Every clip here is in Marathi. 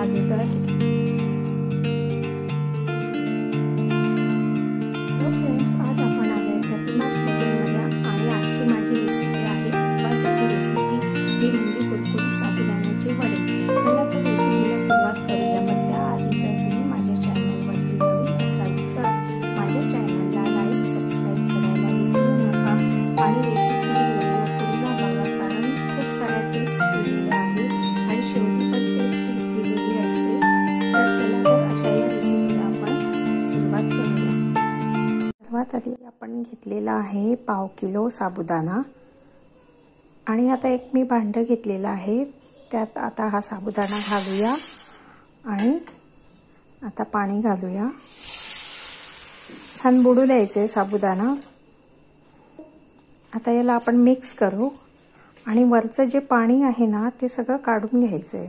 आवाज येतोय किती. हॅलो फ्रेंड्स, आज आपण आलोय प्रतिमास किचनमध्ये आणि आजची माझी रेसिपी आहे उपवासाची रेसिपी, ती म्हणजे कुरकुरीत साबुदाण्याचे वडे. चला तर रेसिपीला सुरुवात करूया. पण त्याआधी जर तुम्ही माझ्या चॅनलवरती नवीन असाल तर माझ्या चॅनलला लाईक सबस्क्राईब करायला विसरू नका आणि रेसिपी व्हिडिओ पूर्ण बघा, कारण खूप साऱ्या टिप्स दिलेल्या आहेत आणि शेवटी पण एक टिप दिलेली असते. तर चला तर अशा या रेसिपीला आपण सुरुवात करूया. सर्वात आधी आपण घेतलेला आहे पाव किलो साबुदाणा आणि आता एक मी भांडं घेतलेलं आहे, त्यात आता हा साबुदाणा घालूया आणि आता पाणी घालूया. छान बुडू द्यायचे साबुदाणा. आता याला आपण मिक्स करू आणि वरचं जे पाणी आहे ना ते सगळं काढून घ्यायचंय.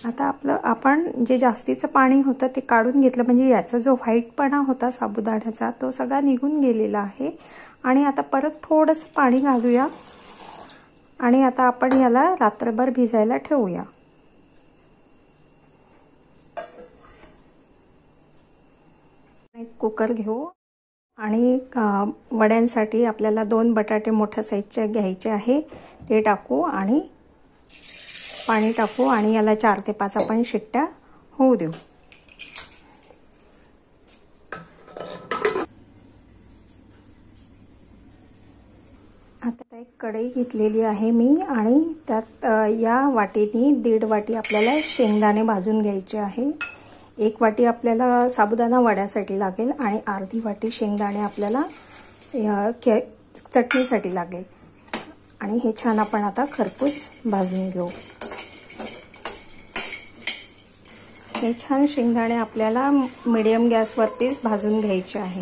आता आपण जे जास्तीचं पाणी होतं ते काढून घेतलं, म्हणजे याचा जो व्हाईटपणा होता साबुदाण्याचा तो सगळा निघून गेलेला आहे. आणि आता परत थोडंसं पाणी घालूया आणि आता आपण याला रात्रभर भिजायला ठेवूया. एक कुकर घेऊ आणि वड्यांसाठी आपल्याला 2 बटाटे मोठ्या साईजचे घ्यायचे आहे, ते टाकू आणि पाणी टाकू आणि याला 4 ते 5 आपण शिट्ट्या होऊ देऊ. आता एक कढई घेतलेली आहे मी आणि त्यात या वाटीने 1.5 वाटी आपल्याला शेंगदाणे भाजून घ्यायचे आहे. 1 वाटी आपल्याला साबुदाणा वड्यासाठी लागेल आणि अर्धी वाटी शेंगदाणे आपल्याला चटणीसाठी लागेल. आणि हे छान आपण आता खरपूस भाजून घेऊ. हे छान शेंगदाणे आपल्याला मीडियम गॅसवरतीच भाजून घ्यायचे आहे.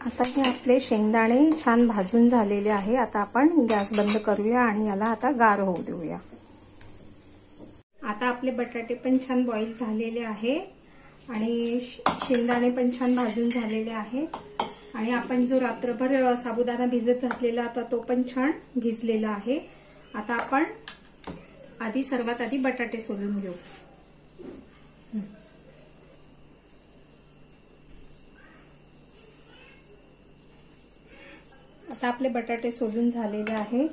आता हे आपले शेंगदाणे छान भाजून झालेले आहे. आता आपण गॅस बंद करूया आणि याला आता गार होऊ देऊया. आता आपले बटाटे पण छान बॉईल झालेले आहे आणि शेंगदाणे पण छान भाजून झालेले आहे आणि आपण जो रात्रभर साबुदाणा भिजत घातलेला होता तो पण छान भिजलेला आहे. आता आपण सर्वात आधी बटाटे सोलून घेऊ. आता आपले बटाटे सोलून झालेले आहे.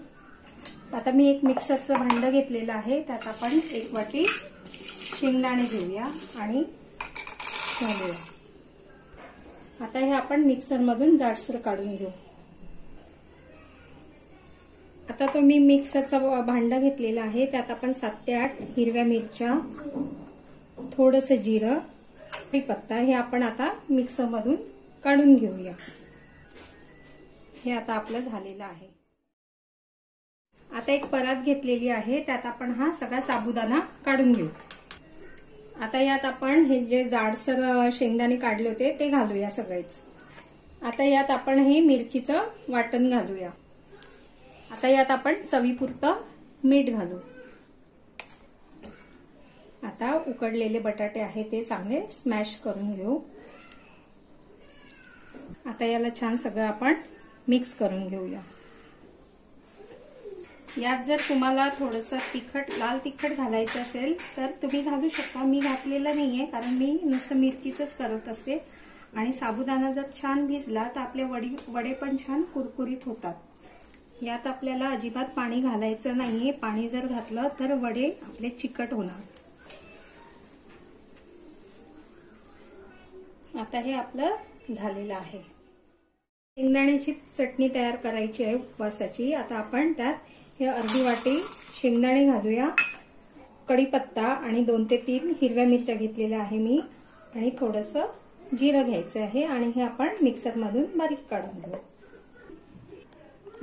आता मी एक मिक्सरचं भांडं घेतलेलं आहे, त्यात आपण 1 वाटी शेंगदाणे घेऊया आणि घालूया. आता हे आपण मिक्सरमधून जाडसर काढून घेऊ. आता तो मी मिक्सरचं भांडं घेतलेलं आहे, त्यात आपण 7 ते 8 हिरव्या मिरच्या, थोडंसं जिरं, कढीपत्ता हे आपण आता मिक्सरमधून काढून घेऊया. हे आता आपलं झालेलं आहे. आता एक परात घेतलेली आहे, त्यात आपण हा सगळा साबुदाणा काढून घेऊ. आता यात आपण हे जे जाडसर शेंगदाणे काढले होते ते घालूया सगळेच. आता यात आपण हे मिरचीचं वाटण घालूया. आता यात आपण चवीपुरतं मीठ घालू. आता उकडलेले बटाटे आहे ते चांगले स्मॅश करून घेऊ. आता याला छान सगळं आपण मिक्स करून घेऊया. यात जर तुम्हाला थोडंसं लाल तिखट घालायचं असेल तर तुम्ही घालू शकता. मी घातलेलं नाहीये कारण मी नुसतं मिरचीच करत असते. आणि साबुदाणा जर छान भिजला तर आपले वडे पण छान कुरकुरीत होतात. यात आपल्याला अजिबात पाणी घालायचं नाहीये. पाणी जर घातलं तर वडे आपले चिकट होणार. आता हे आपलं झालेलं आहे. शेंगदाण्याची चटणी तयार करायची आहे उपवासाची. आता आपण त्यात हे अर्धी वाटी शेंगदाणे घालूया, कढीपत्ता आणि 2 ते 3 हिरव्या मिरच्या घेतलेल्या आहे मी आणि थोडंसं जिरं घ्यायचं आहे आणि हे आपण मिक्सरमधून बारीक काढून घेऊ.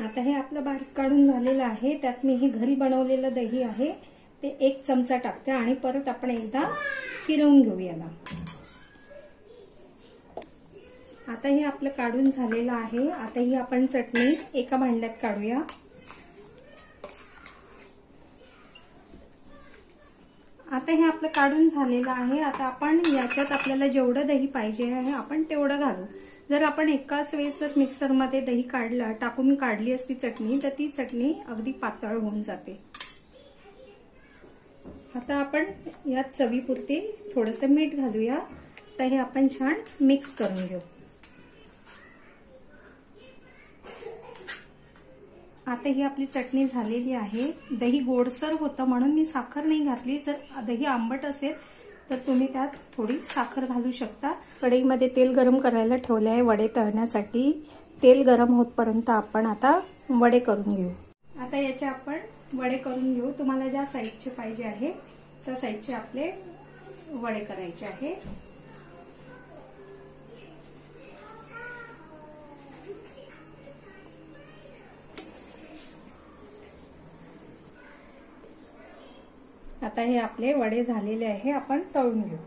आता हे आपलं बारीक काढून झालेलं आहे. त्यात मी हे घरी बनवलेलं दही आहे ते 1 चमचा टाकते आणि परत आपण एकदा फिरवून घेऊ याला. आता हे आपलं काढून झालेलं आहे. आता ही आपण चटणी एका भांड्यात काढूया. आता हे आपलं काढून झालेलं आहे. आता आपण याच्यात आपल्याला जेवढं दही पाहिजे आहे आपण तेवढं घालू. जर आपण एकाच वेळेस जर मिक्सरमध्ये दही टाकून काढली असती चटणी तर ती चटणी अगदी पातळ होऊन जाते। आता आपण यात चवीपुरती थोडंसं मीठ घालूया। तर हे आपण छान मिक्स करून घेऊ। आता ही आपली चटणी झालेली आहे। दही गोडसर होतं म्हणून मी साखर नाही घातली। जर दही आंबट असेल तर तुम्ही त्यात थोडी साखर घालू शकता। कढईमध्ये तेल गरम करायला ठेवले आहे वडे तळण्यासाठी। तेल गरम होतपर्यंत आपण आता वडे करून घेऊ। आता याचे आपण वडे करून घेऊ। तुम्हाला ज्या साईजचे पाहिजे आहे त्या साईजचे आपले वडे करायचे आहे। आता हे आपले वडे झालेले आहे, आपण तळून घेऊ।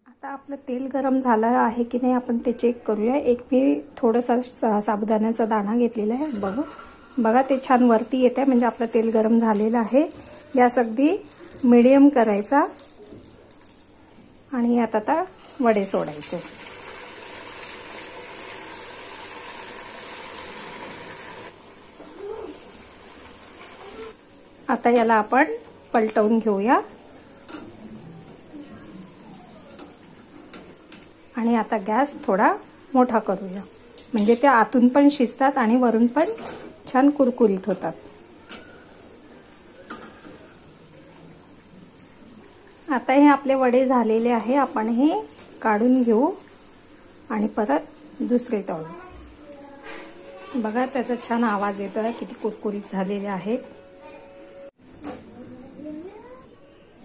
आता आपलं तेल गरम झालं आहे की नाही आपण ते चेक करूया। एक मी थोडासा साबुदाण्याचा दाणा घेतलेला आहे। बघा ते छान वरती येत आहे, म्हणजे आपलं तेल गरम झालेलं आहे। गॅस अगदी मीडियम करायचा आणि यात आता वडे सोडायचे। आता याला आपण पलटवून घेऊया आणि आता गॅस थोडा मोठा करूया, म्हणजे ते आतून पण शिजतात आणि वरून पण छान कुरकुरीत होतात। आता हे आपले वडे झालेले आहे, आपण हे काढून घेऊ आणि परत दुसरे तळू। बघा त्याचा छान आवाज येतोय, किती कुरकुरीत झालेले आहेत।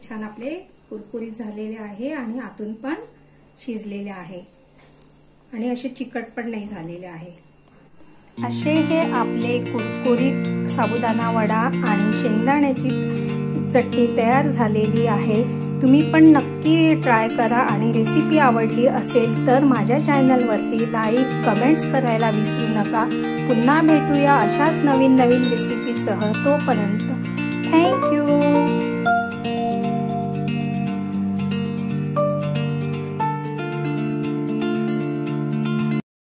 छान आपले कुरकुरीत झालेले आहे आणि आतून पण शिजलेले आहे आणि असे चिकट पण नाही झालेले आहे। असे हे आपले कुरकुरीत साबुदाणा वडा आणि शेंगदाण्याची चटणी तयार झालेली आहे। तुम्ही पण नक्की ट्राय करा आणि रेसिपी आवडली असेल तर माझ्या चॅनलवरती लाईक कमेंट्स करायला विसरू नका। पुन्हा भेटूया अशाच नवीन रेसिपीसह। तोपर्यंत थँक यू।